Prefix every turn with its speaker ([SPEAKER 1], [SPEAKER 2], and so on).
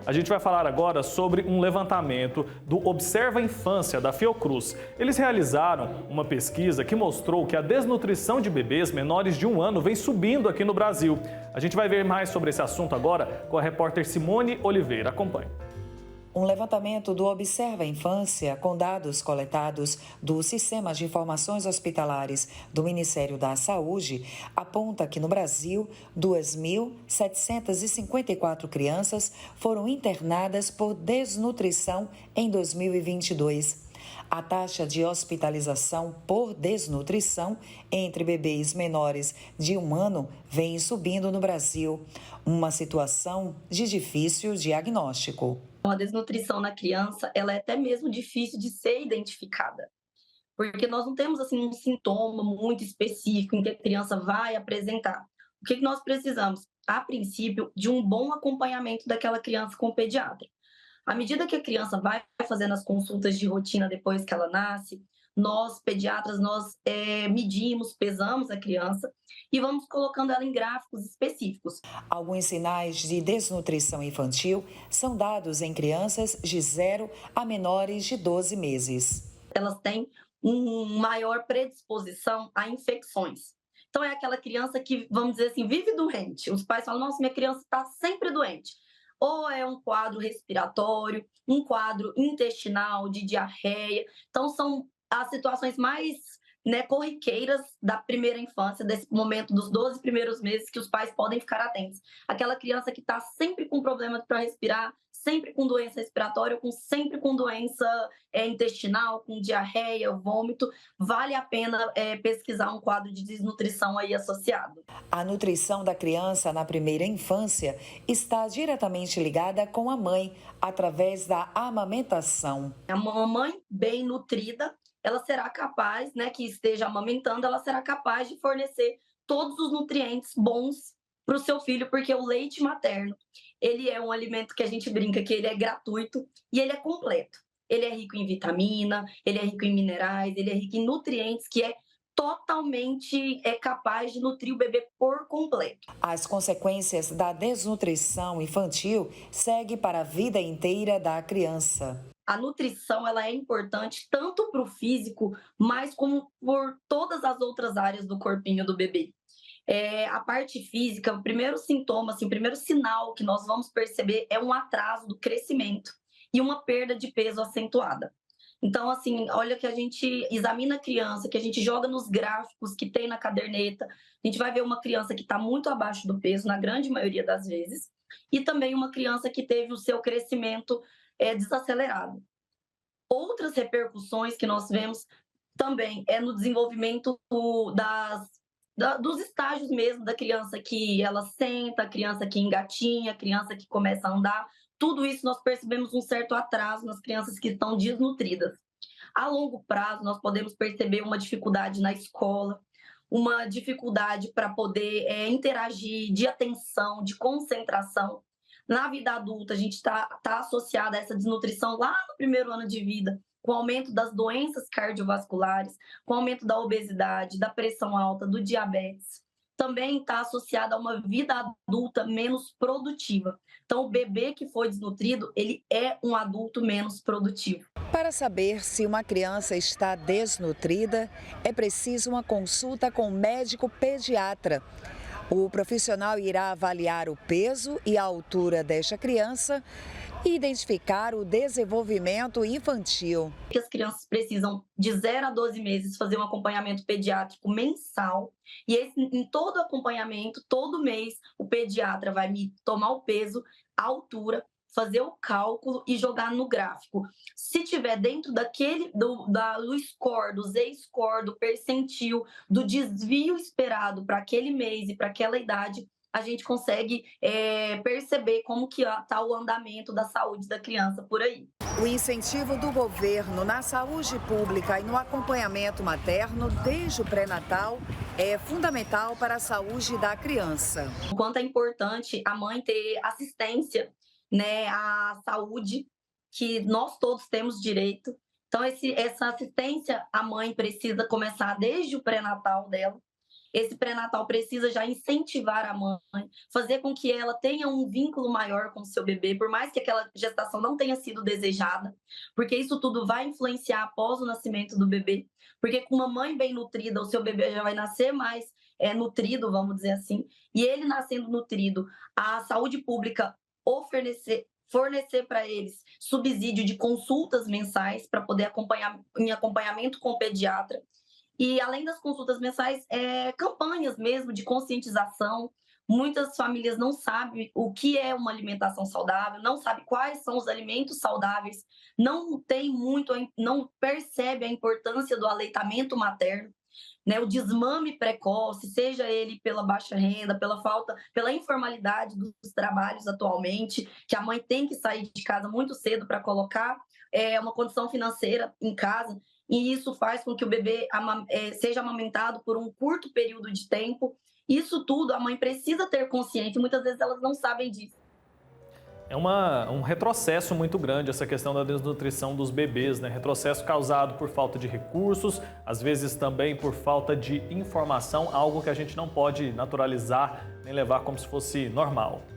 [SPEAKER 1] A gente vai falar agora sobre um levantamento do Observa Infância da Fiocruz. Eles realizaram uma pesquisa que mostrou que a desnutrição de bebês menores de 1 ano vem subindo aqui no Brasil. A gente vai ver mais sobre esse assunto agora com a repórter Simone Oliveira. Acompanhe.
[SPEAKER 2] Um levantamento do Observa Infância, com dados coletados do Sistema de Informações Hospitalares do Ministério da Saúde, aponta que no Brasil, 2.754 crianças foram internadas por desnutrição em 2022. A taxa de hospitalização por desnutrição entre bebês menores de 1 ano vem subindo no Brasil, uma situação de difícil diagnóstico.
[SPEAKER 3] A desnutrição na criança, ela é até mesmo difícil de ser identificada, porque nós não temos assim um sintoma muito específico em que a criança vai apresentar. O que nós precisamos? A princípio, de um bom acompanhamento daquela criança com o pediatra. À medida que a criança vai fazendo as consultas de rotina depois que ela nasce, nós, pediatras, medimos, pesamos a criança e vamos colocando ela em gráficos específicos.
[SPEAKER 2] Alguns sinais de desnutrição infantil são dados em crianças de 0 a menores de 12 meses.
[SPEAKER 3] Elas têm uma maior predisposição a infecções. Então, é aquela criança que, vamos dizer assim, vive doente. Os pais falam, nossa, minha criança está sempre doente. Ou é um quadro respiratório, um quadro intestinal, de diarreia. Então, são as situações mais corriqueiras da primeira infância, desse momento dos 12 primeiros meses que os pais podem ficar atentos. Aquela criança que está sempre com problema para respirar, sempre com doença respiratória, sempre com doença intestinal, com diarreia, vômito, vale a pena pesquisar um quadro de desnutrição aí associado.
[SPEAKER 2] A nutrição da criança na primeira infância está diretamente ligada com a mãe, através da amamentação.
[SPEAKER 3] A mamãe bem nutrida, ela será capaz, que esteja amamentando, ela será capaz de fornecer todos os nutrientes bons para o seu filho, porque o leite materno, ele é um alimento que a gente brinca que ele é gratuito e ele é completo. Ele é rico em vitamina, ele é rico em minerais, ele é rico em nutrientes que é totalmente capaz de nutrir o bebê por completo.
[SPEAKER 2] As consequências da desnutrição infantil seguem para a vida inteira da criança.
[SPEAKER 3] A nutrição ela é importante tanto para o físico, mas como por todas as outras áreas do corpinho do bebê. A parte física, o primeiro sintoma, o primeiro sinal que nós vamos perceber é um atraso do crescimento e uma perda de peso acentuada. Então, olha que a gente examina a criança, que a gente joga nos gráficos que tem na caderneta, a gente vai ver uma criança que está muito abaixo do peso, na grande maioria das vezes, e também uma criança que teve o seu crescimento desacelerado. Outras repercussões que nós vemos também é no desenvolvimento dos estágios mesmo da criança, que ela senta, a criança que engatinha, a criança que começa a andar. Tudo isso nós percebemos um certo atraso nas crianças que estão desnutridas. A longo prazo, nós podemos perceber uma dificuldade na escola, uma dificuldade para poder interagir, de atenção, de concentração. Na vida adulta, a gente está associada a essa desnutrição lá no primeiro ano de vida, com o aumento das doenças cardiovasculares, com o aumento da obesidade, da pressão alta, do diabetes. Também está associada a uma vida adulta menos produtiva. Então, o bebê que foi desnutrido, ele é um adulto menos produtivo.
[SPEAKER 2] Para saber se uma criança está desnutrida, é preciso uma consulta com o médico pediatra. O profissional irá avaliar o peso e a altura desta criança e identificar o desenvolvimento infantil.
[SPEAKER 3] As crianças precisam de 0 a 12 meses fazer um acompanhamento pediátrico mensal e em todo acompanhamento, todo mês, o pediatra vai me tomar o peso, a altura, fazer o cálculo e jogar no gráfico. Se tiver dentro do score, do Z-score, do percentil, do desvio esperado para aquele mês e para aquela idade, a gente consegue perceber como que está o andamento da saúde da criança por aí.
[SPEAKER 2] O incentivo do governo na saúde pública e no acompanhamento materno desde o pré-natal é fundamental para a saúde da criança.
[SPEAKER 3] O quanto é importante a mãe ter assistência, à saúde, que nós todos temos direito. Então, essa assistência a mãe precisa começar desde o pré-natal dela. esse pré-natal precisa já incentivar a mãe, fazer com que ela tenha um vínculo maior com o seu bebê, por mais que aquela gestação não tenha sido desejada, porque isso tudo vai influenciar após o nascimento do bebê, porque com uma mãe bem nutrida, o seu bebê já vai nascer mais nutrido, vamos dizer assim, e ele nascendo nutrido, a saúde pública fornecer para eles subsídio de consultas mensais para poder acompanhar em acompanhamento com o pediatra. E além das consultas mensais, campanhas mesmo de conscientização. Muitas famílias não sabem o que é uma alimentação saudável, não sabem quais são os alimentos saudáveis, não percebe a importância do aleitamento materno, né? O desmame precoce, seja ele pela baixa renda, pela informalidade dos trabalhos atualmente, que a mãe tem que sair de casa muito cedo para colocar uma condição financeira em casa, e isso faz com que o bebê seja amamentado por um curto período de tempo. Isso tudo a mãe precisa ter consciência e muitas vezes elas não sabem disso.
[SPEAKER 1] É um retrocesso muito grande essa questão da desnutrição dos bebês, né? Retrocesso causado por falta de recursos, às vezes também por falta de informação, algo que a gente não pode naturalizar nem levar como se fosse normal.